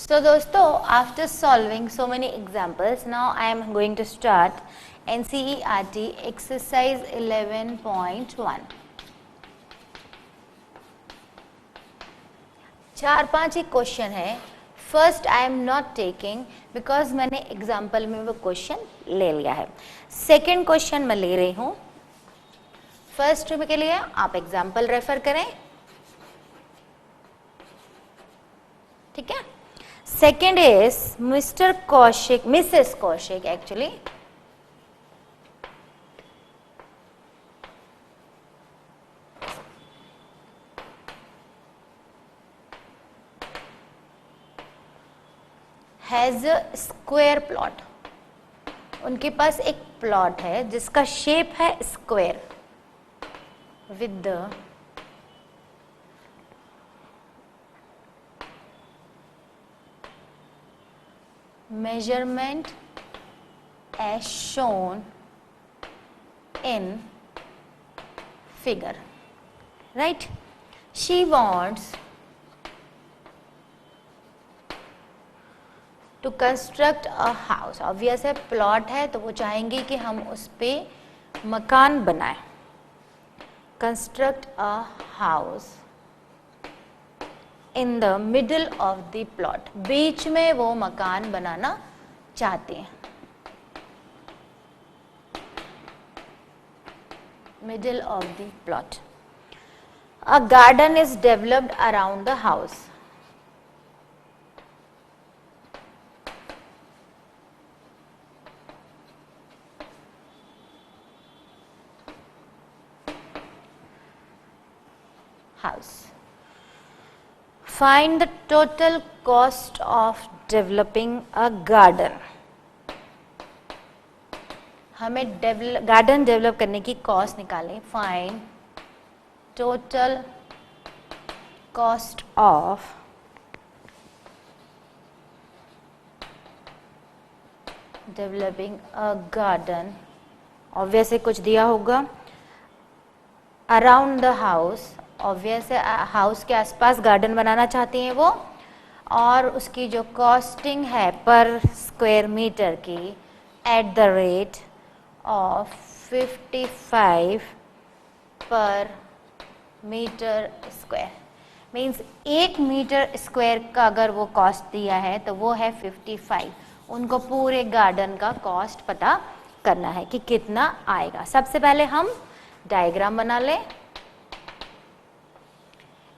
So दोस्तों, after solving so many examples, now I am going to start NCERT exercise 11.1. 4-5 he question है. First I am not taking because मैंने example में वो question ले लिया है. सेकेंड क्वेश्चन मैं ले रही हूँ. फर्स्ट के लिए आप एग्जाम्पल रेफर करें. ठीक है. Second is Mr. Kaushik, Mrs. Kaushik actually. Has a square plot. उनके पास एक प्लॉट है जिसका शेप है square with the measurement as shown in figure, right? She wants to construct a house. obvious है, plot है तो वो चाहेंगे कि हम उस पे मकान बनाएं. construct a house in the middle of the plot. बीच में वो मकान बनाना चाहते हैं. Middle of the plot. A garden is developed around the house. Find the total cost of developing a garden. हमें गार्डन डेवलप करने की कॉस्ट निकालें. Find total cost of developing a garden. Obviously कुछ दिया होगा. अराउंड द हाउस, ऑब्वियस है house के आसपास गार्डन बनाना चाहती हैं वो. और उसकी जो कॉस्टिंग है पर स्क्वायर मीटर की at the rate of 55 per meter square. Means 1 meter square का अगर वो कॉस्ट दिया है तो वो है 55. उनको पूरे गार्डन का कॉस्ट पता करना है कि कितना आएगा. सबसे पहले हम डायग्राम बना लें.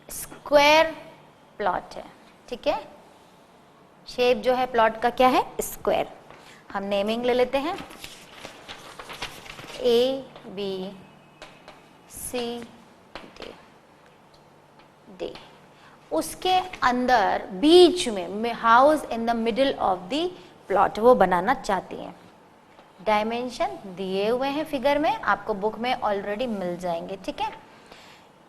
स्क्वायर प्लॉट है. ठीक है. शेप जो है प्लॉट का क्या है, स्क्वायर. हम नेमिंग ले लेते हैं. A B C D. उसके अंदर बीच में house in the middle of the plot वो बनाना चाहती हैं. डायमेंशन दिए हुए हैं फिगर में, आपको बुक में ऑलरेडी मिल जाएंगे. ठीक है.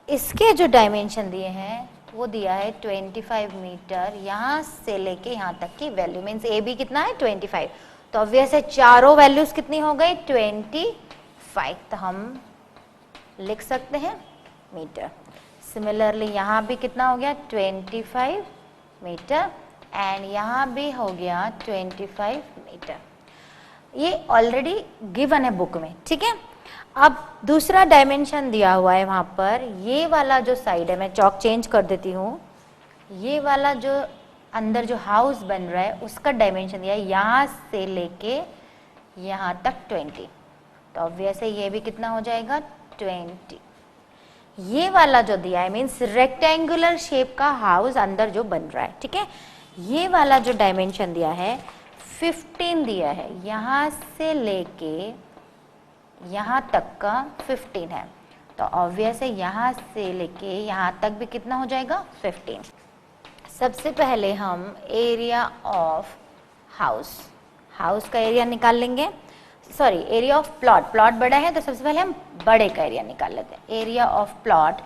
इसके जो डायमेंशन दिए हैं वो दिया है 25 मीटर. यहाँ से लेके यहाँ तक की वैल्यू मीन्स ए बी कितना है 25. तो ऑब्वियस है चारों वैल्यूज कितनी हो गई 25. तो हम लिख सकते हैं मीटर. सिमिलरली यहाँ भी कितना हो गया 25 मीटर एंड यहाँ भी हो गया 25 मीटर. ये ऑलरेडी गिवन है बुक में. ठीक है. अब दूसरा डायमेंशन दिया हुआ है वहाँ पर. ये वाला जो साइड है, मैं चौक चेंज कर देती हूँ. ये वाला जो अंदर जो हाउस बन रहा है उसका डायमेंशन दिया है यहाँ से लेके यहाँ तक 20. तो ऑब्वियस है ये भी कितना हो जाएगा 20. ये वाला जो दिया है मीन्स रेक्टेंगुलर शेप का हाउस अंदर जो बन रहा है. ठीक है. ये वाला जो डायमेंशन दिया है 15 दिया है. यहाँ से लेके यहाँ तक का 15 है. तो ऑब्वियस है यहाँ से लेके यहाँ तक भी कितना हो जाएगा 15. सबसे पहले हम एरिया ऑफ हाउस का एरिया निकाल लेंगे. सॉरी, एरिया ऑफ प्लॉट बड़ा है तो सबसे पहले हम बड़े का एरिया निकाल लेते हैं. एरिया ऑफ प्लॉट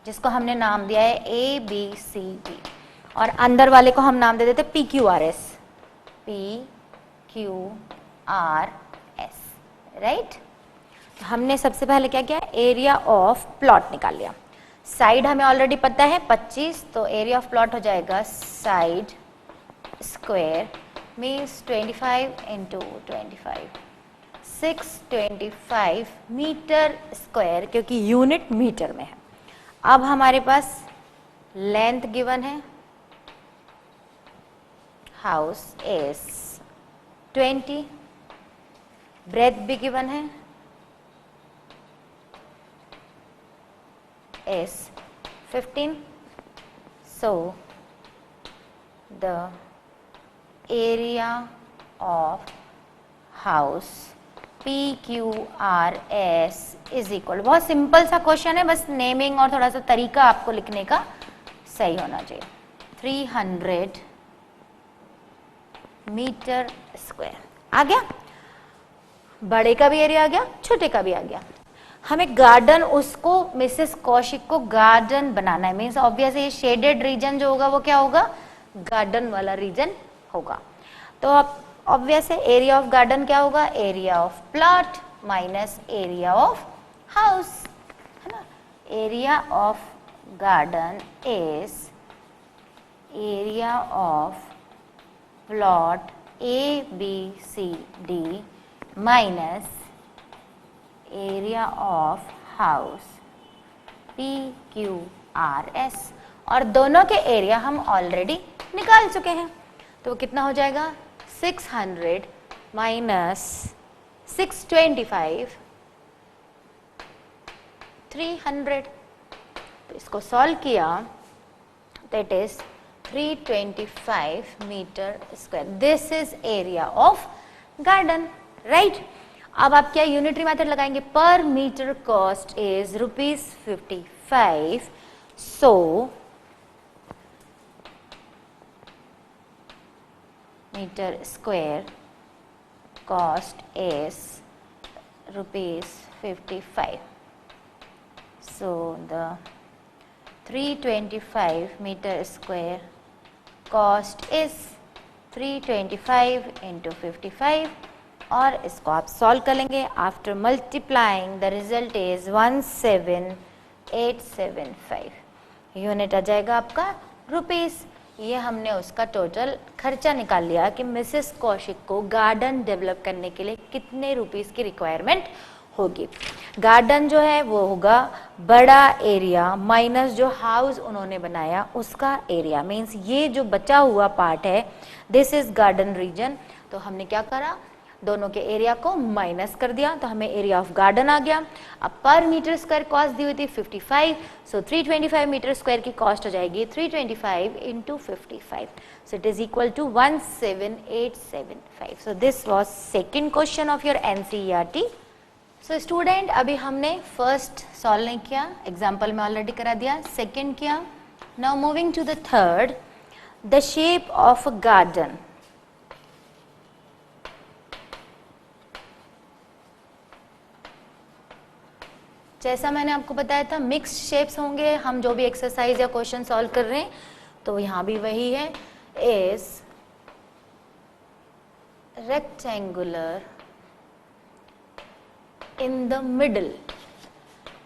जिसको हमने नाम दिया है ए बी सी डी और अंदर वाले को हम नाम दे देते P Q R S. P Q R S. Right. हमने सबसे पहले क्या किया, एरिया ऑफ प्लॉट निकाल लिया. साइड हमें ऑलरेडी पता है 25, तो एरिया ऑफ प्लॉट हो जाएगा side square means 25 into 25, 625 meter square, क्योंकि यूनिट मीटर में है। अब हमारे पास लेंथ गिवन है, हाउस इज 20, ब्रेथ भी गिवन है is 15, so the area of house PQRS is equal, बहुत सिंपल सा क्वेश्चन है, बस नेमिंग और थोड़ा सा तरीका आपको लिखने का सही होना चाहिए। 300 मीटर स्क्वायर आ गया, बड़े का भी एरिया आ गया, छोटे का भी आ गया। हमें गार्डन, उसको मिसेस कौशिक को गार्डन बनाना है, मीन्स ऑब्वियस ये शेडेड रीजन जो होगा वो क्या होगा, गार्डन वाला रीजन होगा। तो अब ऑब्वियस है एरिया ऑफ गार्डन क्या होगा, area of plot minus area of house, है ना। Area of garden is area of plot ABCD minus area of house PQRS, और दोनों के एरिया हम ऑलरेडी निकाल चुके हैं। तो कितना हो जाएगा, 600 माइनस 625, 300। तो इसको सॉल्व किया तो it is 325 meter square. This is area of garden, right. अब आप क्या यूनिटरी मेथड लगाएंगे, per meter cost is ₹55, so meter square cost is ₹55, so the 325 meter square cost is 325 into 55, और इसको आप सॉल्व कर लेंगे। After multiplying the result is 17875, unit आ जाएगा आपका रुपीस। ये हमने उसका टोटल खर्चा निकाल लिया कि मिसेस कौशिक को गार्डन डेवलप करने के लिए कितने रुपीस की रिक्वायरमेंट होगी। गार्डन जो है वो होगा बड़ा एरिया माइनस जो हाउस उन्होंने बनाया उसका एरिया, मीन्स ये जो बचा हुआ पार्ट है दिस इज गार्डन रीजन। तो हमने क्या करा, दोनों के एरिया को माइनस कर दिया तो हमें एरिया ऑफ गार्डन आ गया। अब पर मीटर स्क्वायर कॉस्ट दी हुई थी 55, सो 325 मीटर स्क्वायर की कॉस्ट हो जाएगी 325 into 55, so it is equal to 17875। So this was second question of your NCERT। So student, अभी हमने फर्स्ट सॉल्व नहीं किया, एग्जाम्पल में ऑलरेडी करा दिया, सेकेंड किया। Now moving to the third, the shape of a garden. जैसा मैंने आपको बताया था मिक्स्ड शेप्स होंगे, हम जो भी एक्सरसाइज या क्वेश्चन सॉल्व कर रहे हैं तो यहाँ भी वही है, is rectangular in the middle,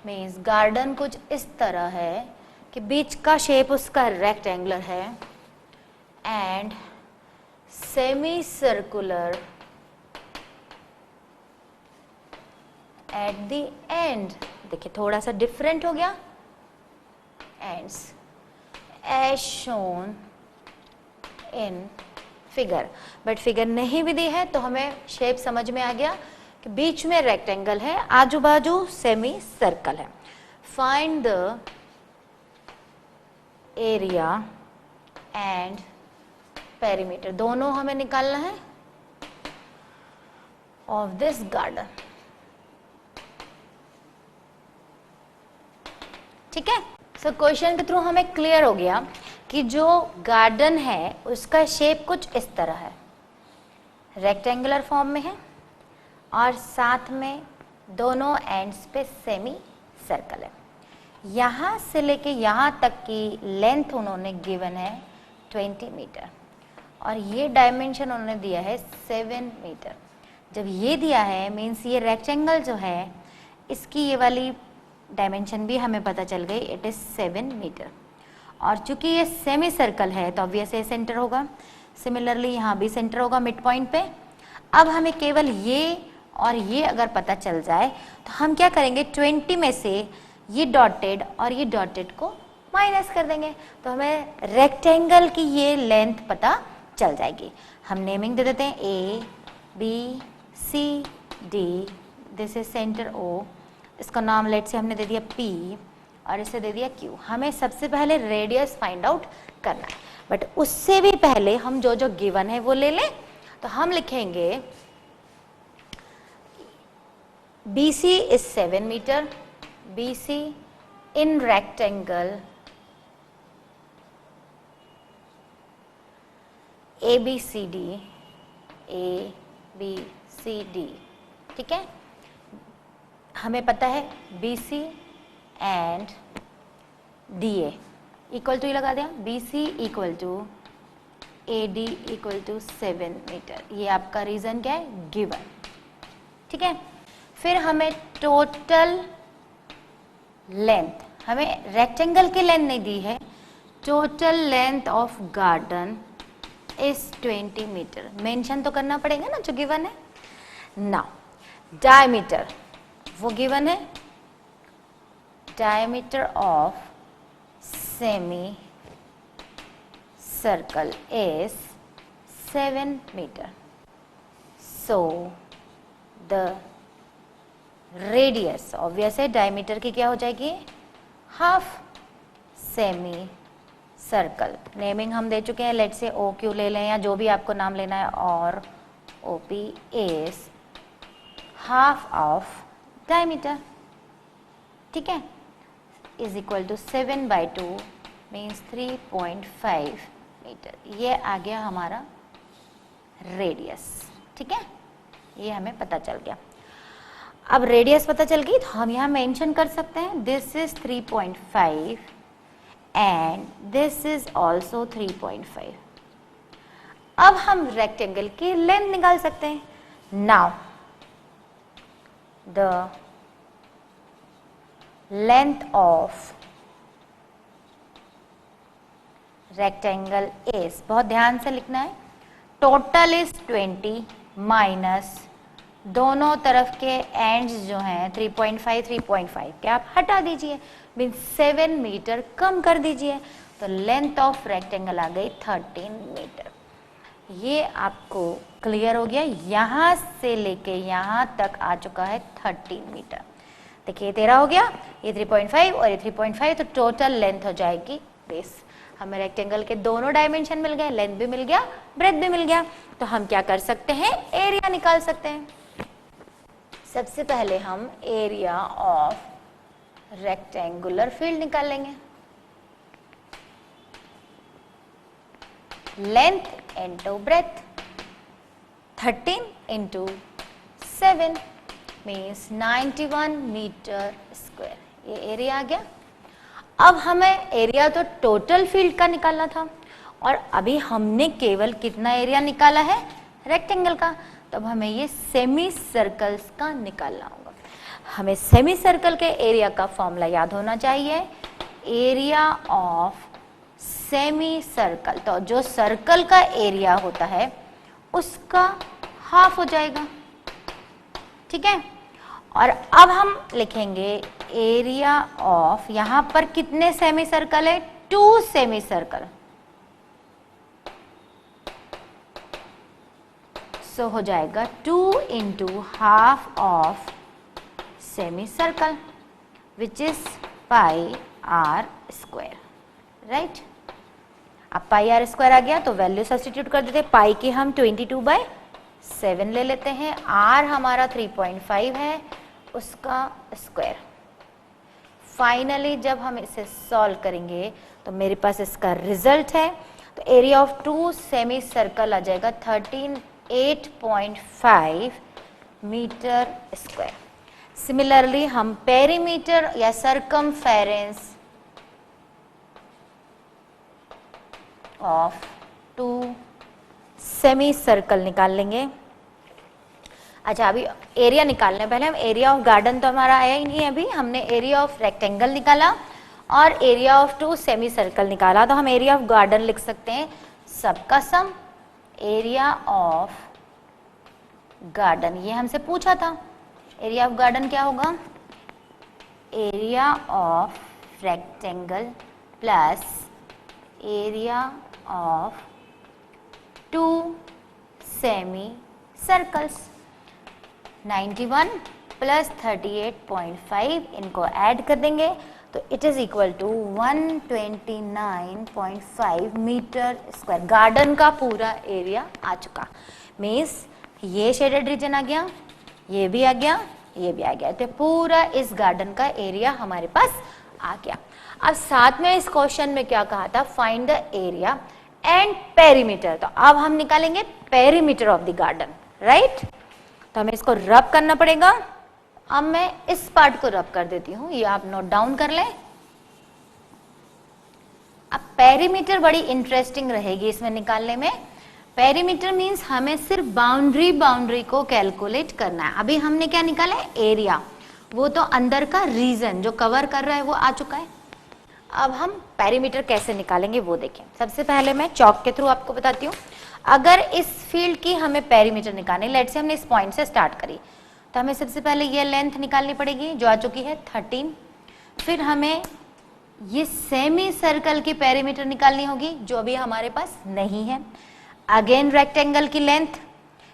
means garden कुछ इस तरह है कि बीच का शेप उसका रेक्टेंगुलर है and semi circular at the end. देखिए थोड़ा सा डिफरेंट हो गया, ends as shown in figure, but figure नहीं भी दी है तो हमें शेप समझ में आ गया कि बीच में रेक्टेंगल है, आजू बाजू सेमी सर्कल है। Find the area and perimeter, दोनों हमें निकालना है ऑफ दिस गार्डन, ठीक है। सो क्वेश्चन के थ्रू हमें क्लियर हो गया कि जो गार्डन है उसका शेप कुछ इस तरह है, रेक्टेंगुलर फॉर्म में है और साथ में दोनों एंड्स पे सेमी सर्कल है। यहाँ से लेके यहाँ तक की लेंथ उन्होंने गिवन है 20 मीटर और ये डायमेंशन उन्होंने दिया है 7 मीटर। जब ये दिया है मीन्स ये रेक्टेंगल जो है इसकी ये वाली डायमेंशन भी हमें पता चल गई, इट इज़ 7 मीटर। और चूंकि ये सेमी सर्कल है तो ऑब्वियस ये सेंटर होगा, सिमिलरली यहाँ भी सेंटर होगा मिड पॉइंट पे। अब हमें केवल ये और ये अगर पता चल जाए तो हम क्या करेंगे, 20 में से ये डॉटेड और ये डॉटेड को माइनस कर देंगे, तो हमें रेक्टेंगल की ये लेंथ पता चल जाएगी। हम नेमिंग दे देते हैं A B C D, this is centre O, इसका नाम लेट से हमने दे दिया P और इसे दे दिया Q। हमें सबसे पहले रेडियस फाइंड आउट करना है, बट उससे भी पहले हम जो जो गिवन है वो ले लें। तो हम लिखेंगे BC is 7 meter, BC in rectangle ABCD, ABCD, ठीक है। हमें पता है BC and DA equal to, लगा दिया, BC equal to AD equal to 7 meter. ये आपका रीजन क्या है, गिवन, ठीक है। फिर हमें टोटल लेंथ, हमें रेक्टेंगल की लेंथ नहीं दी है, total length of garden is 20 meter. Mention तो करना पड़ेगा ना जो गिवन है। नाउ डायमीटर वो गिवन है, diameter of semi circle is 7 meter. So the radius obvious है, डायमीटर की क्या हो जाएगी, हाफ। सेमी सर्कल नेमिंग हम दे चुके हैं, लेट से OQ ले लें या जो भी आपको नाम लेना है, और OP is half of diameter, ठीक है, is equal to 7/2 means 3.5 meter. ये आ गया हमारा रेडियस, ठीक है, ये हमें पता चल गया। अब रेडियस पता चल गई तो हम यहाँ मेंशन कर सकते हैं this is 3.5 and this is also 3.5। अब हम रेक्टेंगल की लेंथ निकाल सकते हैं। Now the length of rectangle is, बहुत ध्यान से लिखना है, टोटल इज 20 माइनस दोनों तरफ के एंड्स जो हैं 3.5 के आप हटा दीजिए, मीन 7 मीटर कम कर दीजिए, तो लेंथ ऑफ रेक्टेंगल आ गई 13 मीटर। ये आपको क्लियर हो गया, यहाँ से लेके यहाँ तक आ चुका है 13 मीटर। देखिए 13 हो गया, ये 3.5 और ये 3.5, तो टोटल लेंथ हो जाएगी बेस। हमें रेक्टेंगल के दोनों डायमेंशन मिल गए, लेंथ भी मिल गया, ब्रेथ भी मिल गया। तो हम क्या कर सकते हैं, एरिया निकाल सकते हैं। सबसे पहले हम एरिया ऑफ रेक्टेंगुलर फील्ड निकाल लेंगे। Length into breadth, 13 into 7 means 91 meter square, ये एरिया आ गया। अब हमें एरिया तो टोटल फील्ड का निकालना था, और अभी हमने केवल कितना एरिया निकाला है, रेक्टेंगल का। तब हमें ये सेमी सर्कल्स का निकालना होगा। हमें सेमी सर्कल के एरिया का फॉर्मूला याद होना चाहिए, एरिया ऑफ सेमी सर्कल। तो जो सर्कल का एरिया होता है उसका हाफ हो जाएगा, ठीक है। और अब हम लिखेंगे एरिया ऑफ, यहां पर कितने सेमी सर्कल है, 2 सेमी सर्कल, सो हो जाएगा 2 into half of semi circle which is pi r square, right. अब पाई आर स्क्वायर आ गया तो वैल्यू सब्स्टिट्यूट कर देते हैं। पाई की हम 22/7 ले लेते हैं, आर हमारा 3.5 है, उसका स्क्वायर। फाइनली जब हम इसे सॉल्व करेंगे तो मेरे पास इसका रिजल्ट है, तो एरिया ऑफ 2 सेमी सर्कल आ जाएगा 38.5 मीटर स्क्वायर। सिमिलरली हम पेरीमीटर या सरकमफेरेंस ऑफ 2 सेमी सर्कल निकाल लेंगे। अच्छा, अभी एरिया निकालना है, पहले हम एरिया ऑफ गार्डन तो हमारा आया ही नहीं है, अभी हमने एरिया ऑफ रेक्टेंगल निकाला और एरिया ऑफ 2 सेमी सर्कल निकाला। तो हम एरिया ऑफ गार्डन लिख सकते हैं सबका सम एरिया ऑफ गार्डन, ये हमसे पूछा था, एरिया ऑफ गार्डन क्या होगा, area of rectangle plus area of 2 semi circles. 91 plus 38.5 इनको ऐड कर देंगे तो it is equal to 129.5 meter square. Garden का पूरा एरिया आ चुका, मीन्स ये शेडेड रीजन आ गया, ये भी आ गया, ये भी आ गया, तो पूरा इस गार्डन का एरिया हमारे पास आ गया। अब साथ में इस क्वेश्चन में क्या कहा था, find the area and perimeter, तो अब हम निकालेंगे perimeter of the garden, right. तो हमें इसको रब करना पड़ेगा। अब मैं इस पार्ट को रब कर देती हूं, ये आप नोट डाउन कर लें। अब पेरीमीटर बड़ी इंटरेस्टिंग रहेगी इसमें निकालने में। पेरीमीटर मीन्स हमें सिर्फ बाउंड्री को कैलकुलेट करना है। अभी हमने क्या निकाला है, एरिया, वो तो अंदर का रीजन जो कवर कर रहा है वो आ चुका है। अब हम पेरीमीटर कैसे निकालेंगे वो देखें। सबसे पहले मैं चौक के थ्रू आपको बताती हूँ। अगर इस फील्ड की हमें पेरीमीटर निकालनी, लेट से हमने इस पॉइंट से स्टार्ट करी, तो हमें सबसे पहले ये लेंथ निकालनी पड़ेगी जो आ चुकी है 13। फिर हमें ये सेमी सर्कल की पेरीमीटर निकालनी होगी जो अभी हमारे पास नहीं है। अगेन रेक्टेंगल की length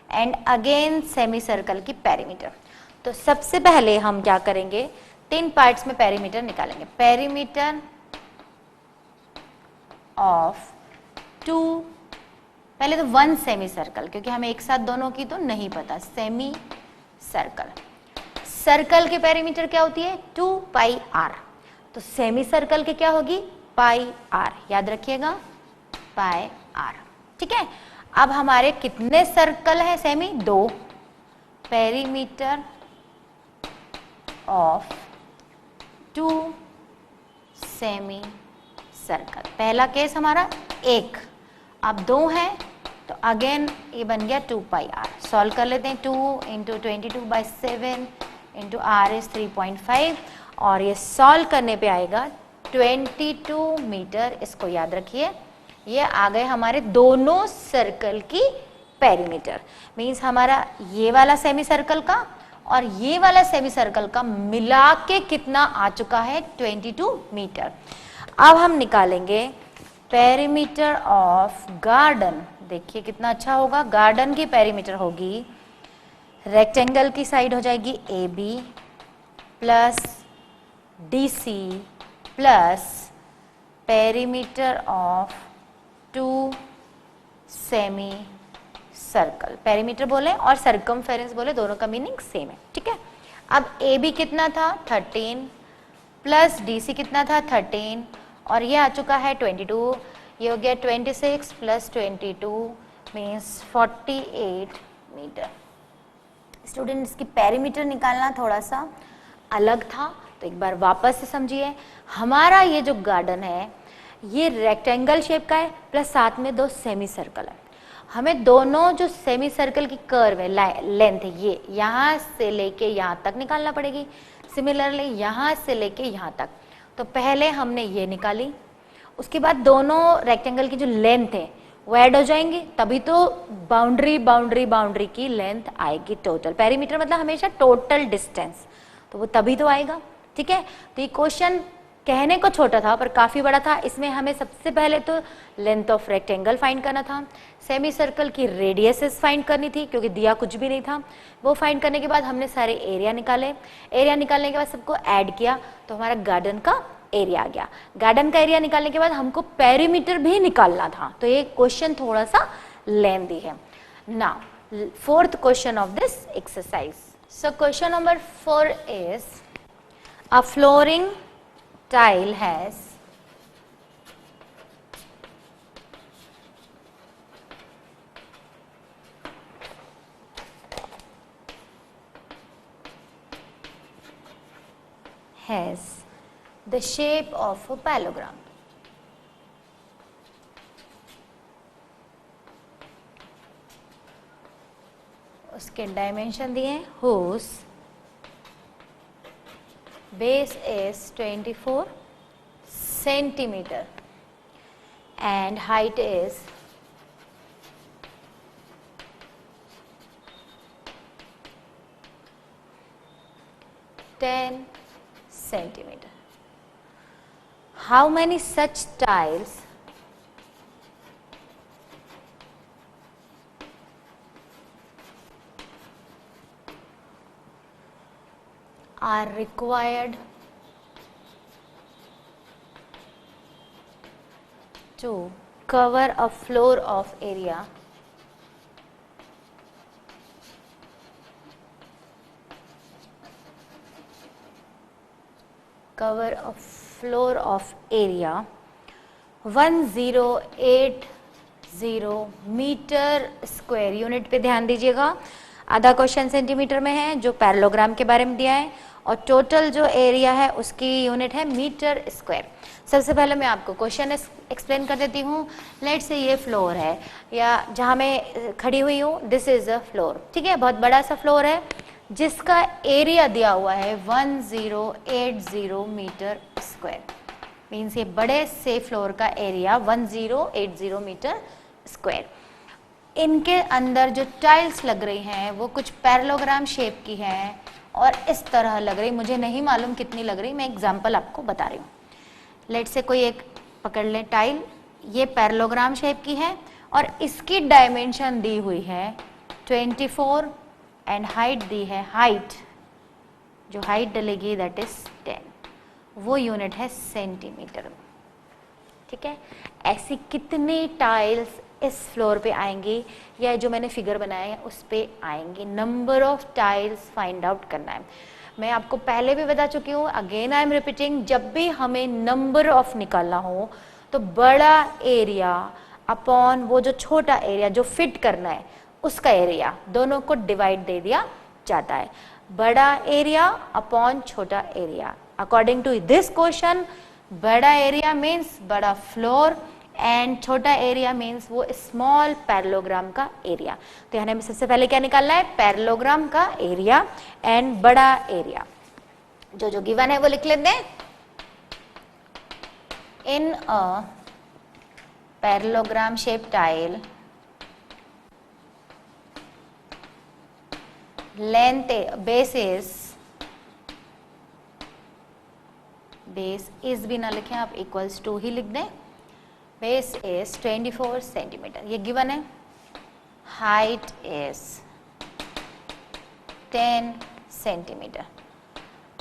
and again semi circle की पेरीमीटर। तो सबसे पहले हम क्या करेंगे, 3 पार्ट्स में पेरीमीटर निकालेंगे। पेरीमीटर ऑफ 2, पहले तो 1 सेमी सर्कल, क्योंकि हमें एक साथ दोनों की तो नहीं पता। सेमी सर्कल, सर्कल की पेरीमीटर क्या होती है, 2 पाई आर, तो सेमी सर्कल की क्या होगी, पाई आर, याद रखिएगा, पाई आर, ठीक है। अब हमारे कितने सर्कल है semi, 2। Perimeter of 2 semi circle, पहला केस हमारा 1, अब 2 है तो अगेन ये बन गया 2 पाई आर। सॉल्व कर लेते हैं, 2 इंटू 22/7 इंटू आर इज 3.5 और ये सॉल्व करने पे आएगा 22 मीटर। इसको याद रखिए, ये आ गए हमारे दोनों सर्कल की पेरीमीटर। मीन्स हमारा ये वाला सेमी सर्कल का और ये वाला सेमी सर्कल का मिला के कितना आ चुका है, 22 मीटर। अब हम निकालेंगे पेरीमीटर ऑफ गार्डन। देखिए कितना अच्छा होगा, गार्डन की पेरीमीटर होगी, रेक्टेंगल की साइड हो जाएगी AB plus DC plus perimeter of 2 semi circle. Perimeter बोले और सर्कमफेरेंस बोले, दोनों का मीनिंग सेम है, ठीक है। अब AB कितना था, 13 प्लस DC कितना था, 13 और ये आ चुका है 22, ये हो गया 26 प्लस 22 मीन्स 48 मीटर। स्टूडेंट, इसकी पेरीमीटर निकालना थोड़ा सा अलग था, तो एक बार वापस से समझिए। हमारा ये जो गार्डन है ये रेक्टेंगल शेप का है प्लस साथ में 2 सेमी सर्कल है। हमें दोनों जो सेमी सर्कल की कर्व है, लेंथ है, ये यहाँ से लेके यहाँ तक निकालना पड़ेगी। सिमिलरली यहाँ से लेके यहाँ तक, तो पहले हमने ये निकाली, उसके बाद दोनों रेक्टेंगल की जो लेंथ है वो ऐड हो जाएंगे, तभी तो बाउंड्री की लेंथ आएगी टोटल। पेरीमीटर मतलब हमेशा टोटल डिस्टेंस, तो वो तभी तो आएगा, ठीक है। तो ये क्वेश्चन कहने को छोटा था पर काफी बड़ा था। इसमें हमें सबसे पहले तो लेंथ ऑफ रेक्टेंगल फाइंड करना था, सेमी सर्कल की रेडियसेस फाइंड करनी थी क्योंकि दिया कुछ भी नहीं था। वो फाइंड करने के बाद हमने सारे एरिया निकाले, एरिया निकालने के बाद सबको ऐड किया तो हमारा गार्डन का एरिया आ गया। गार्डन का एरिया निकालने के बाद हमको पेरीमीटर भी निकालना था, तो ये क्वेश्चन थोड़ा सा लेंथी है। Now 4th question of this exercise. So question number 4 is a flooring tile has the shape of a parallelogram. उसके डायमेंशन दिए, whose base is 24 centimeter and height is 10 centimeter. How many such tiles are required to cover a floor of area cover a floor of area 1080 meter square. Unit पे ध्यान दीजिएगा, आधा question centimetre में है जो parallelogram के बारे में दिया है, और टोटल जो एरिया है उसकी यूनिट है मीटर स्क्वायर. सबसे पहले मैं आपको क्वेश्चन एक्सप्लेन कर देती हूँ. लेट्स से ये फ्लोर है, या जहाँ मैं खड़ी हुई हूँ, दिस इज अ फ्लोर. ठीक है, बहुत बड़ा सा फ्लोर है जिसका एरिया दिया हुआ है 1080 मीटर स्क्वायर. मीन्स ये बड़े से फ्लोर का एरिया 1080 मीटर स्क्वायर. इनके अंदर जो टाइल्स लग रही हैं वो कुछ पैरेललोग्राम शेप की हैं और इस तरह लग रही. मुझे नहीं मालूम कितनी लग रही, मैं एग्जांपल आपको बता रही हूँ. लेट से कोई एक पकड़ लें टाइल, ये पैरेललोग्राम शेप की है और इसकी डायमेंशन दी हुई है 24 एंड हाइट दी है, हाइट जो हाइट डलेगी दैट इज 10, वो यूनिट है सेंटीमीटर में. ठीक है, ऐसी कितनी टाइल्स इस फ्लोर पे आएंगी या जो मैंने फिगर बनाया है उस पे आएंगी. Number of tiles find out करना है. मैं आपको पहले भी बता चुकी हूँ, अगेन आई एम रिपीटिंग, जब भी हमें नंबर ऑफ निकालना हो तो बड़ा एरिया अपॉन वो जो छोटा एरिया जो फिट करना है उसका एरिया, दोनों को डिवाइड दे दिया जाता है. बड़ा एरिया अपॉन छोटा area. According to this question, बड़ा एरिया मीन्स बड़ा फ्लोर एंड छोटा एरिया मीन्स वो स्मॉल पैरेललोग्राम का एरिया. तो यहाँ हमें सबसे पहले क्या निकालना है, पैरेललोग्राम का एरिया एंड बड़ा एरिया. जो जो गिवन है वो लिख लेते हैं. In a parallelogram shape tile, length base is भी ना लिखें आप, इक्वल्स टू ही लिख दें. बेस इज 24 सेंटीमीटर, ये गिवन है. Height is 10 centimetre.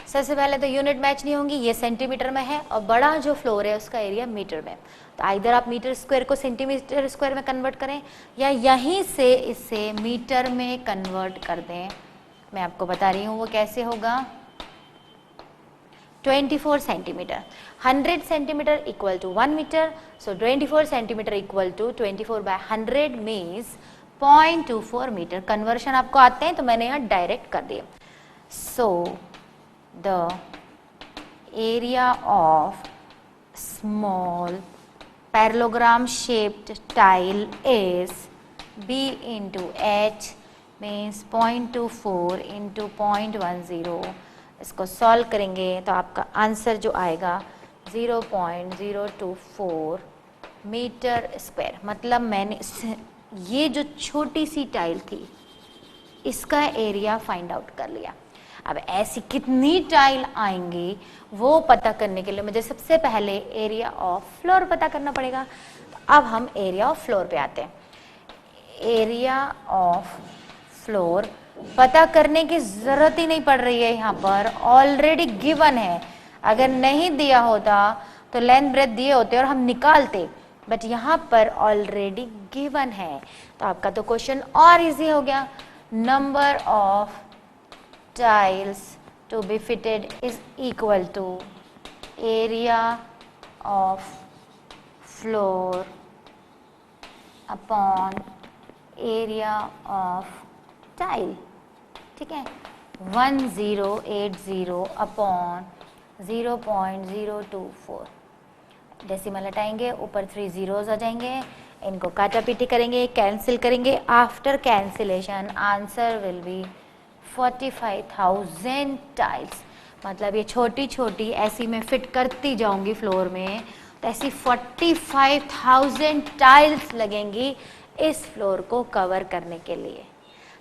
सबसे पहले तो यूनिट मैच नहीं होंगी, ये सेंटीमीटर में है और बड़ा जो फ्लोर है उसका एरिया मीटर में. तो आइदर आप मीटर स्क्वायर को सेंटीमीटर स्क्वायर में कन्वर्ट करें या यहीं से इसे मीटर में कन्वर्ट कर दें. मैं आपको बता रही हूँ वो कैसे होगा. 24 centimeter, 100 centimeter equal to 1 meter. So 24 centimeter equal to 24 by 100 means 0.24 meter. Conversion आपको आते हैं तो मैंने यहाँ डायरेक्ट कर दिया. So the area of small parallelogram shaped tile is B into H means 0.24 into 0.10. इसको सॉल्व करेंगे तो आपका आंसर जो आएगा 0.024 मीटर स्क्वायर. मतलब मैंने ये जो छोटी सी टाइल थी इसका एरिया फाइंड आउट कर लिया. अब ऐसी कितनी टाइल आएंगी वो पता करने के लिए मुझे सबसे पहले एरिया ऑफ फ्लोर पता करना पड़ेगा. तो अब हम एरिया ऑफ फ्लोर पे आते हैं. एरिया ऑफ फ्लोर पता करने की जरूरत ही नहीं पड़ रही है, यहाँ पर ऑलरेडी गिवन है. अगर नहीं दिया होता तो लेंथ ब्रेथ दिए होते और हम निकालते, बट यहाँ पर ऑलरेडी गिवन है. तो आपका तो क्वेश्चन और इजी हो गया. Number of tiles to be fitted is equal to area of floor upon area of tile. ठीक है, 1080 अपॉन 0.024. डेसिमल हटाएंगे, ऊपर 3 zeros आ जाएंगे, इनको काटा पीटी करेंगे, कैंसिल करेंगे. After cancellation answer will be 45,000 tiles. मतलब ये छोटी छोटी ऐसी मैं फिट करती जाऊंगी फ्लोर में तो ऐसी 45,000 टाइल्स लगेंगी इस फ्लोर को कवर करने के लिए.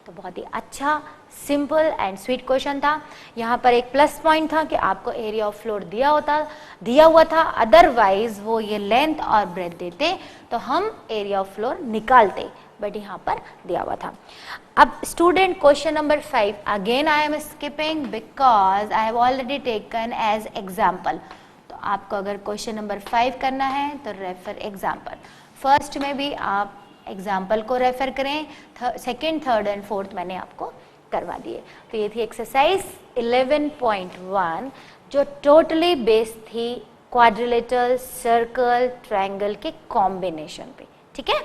तो तो बहुत ही अच्छा सिंपल एंड स्वीट क्वेश्चन था। यहाँ पर एक प्लस पॉइंट था कि आपको एरिया ऑफ फ्लोर दिया हुआ था, अदरवाइज वो ये लेंथ और ब्रेथ देते तो हम एरिया ऑफ फ्लोर निकालते, बट यहाँ पर दिया हुआ था। अब student question number 5 again I am skipping because I have already taken as example. तो आपको अगर क्वेश्चन नंबर 5 करना है तो रेफर एग्जाम्पल। फर्स्ट में भी आप एग्जाम्पल को रेफर करें, सेकेंड, थर्ड एंड फोर्थ मैंने आपको करवा दिए। तो ये थी एक्सरसाइज 11.1 जो टोटली बेस्ड थी क्वाड्रिलेटरल, सर्कल, ट्रायंगल के कॉम्बिनेशन पे। ठीक है।